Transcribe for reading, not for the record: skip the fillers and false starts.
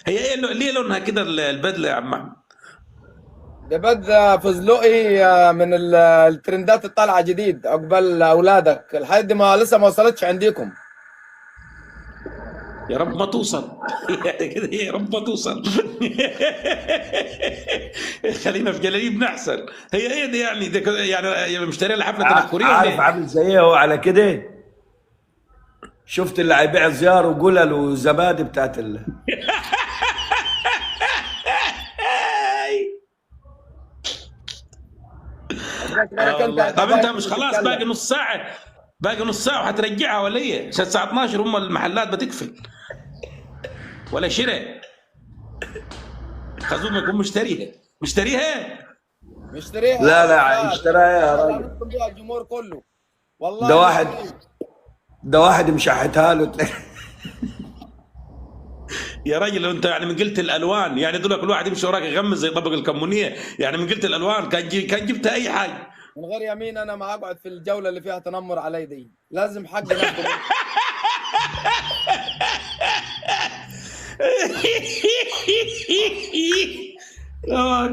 هي ايه ليه لونها كده البدله يا عم احمد؟ ده بدله فزلقي من الترندات الطالعه جديد عقبال اولادك لحد ما لسه ما وصلتش عندكم. يا رب ما توصل. يعني كده يا رب ما توصل. خلينا في جلاليب احسن. هي ايه دي يعني؟ دي يعني مشتريها لحفله تنكريه ولا عارف ايه؟ عامل زي ايه هو على كده؟ شفت اللي هيبيع زيار وقلل وزبادي بتاعت شكلك اه انت والله. طب انت هتبين مش خلاص باقي وتتكلم. نص ساعه؟ باقي نص ساعه وهترجعها ولا ايه؟ عشان الساعه 12 هم المحلات بتقفل. ولا شراء؟ خازوق ما يكون مشتريها. مشتريها لا يا لا، استاذ، اشتراها يا اللي راجل. هنطلب بيها الجمهور كله. ده والله واحد مشتريها. ده واحد مشحتها له يا راجل انت يعني من قلت الالوان، يعني دول كل واحد يمشي وراك يغمز زي طبق الكمونيه، يعني من قلت الالوان كان جبت اي حاجه. من غير يمين انا ما اقعد في الجوله اللي فيها تنمر علي دي، لازم حقي ناخده منه. اه،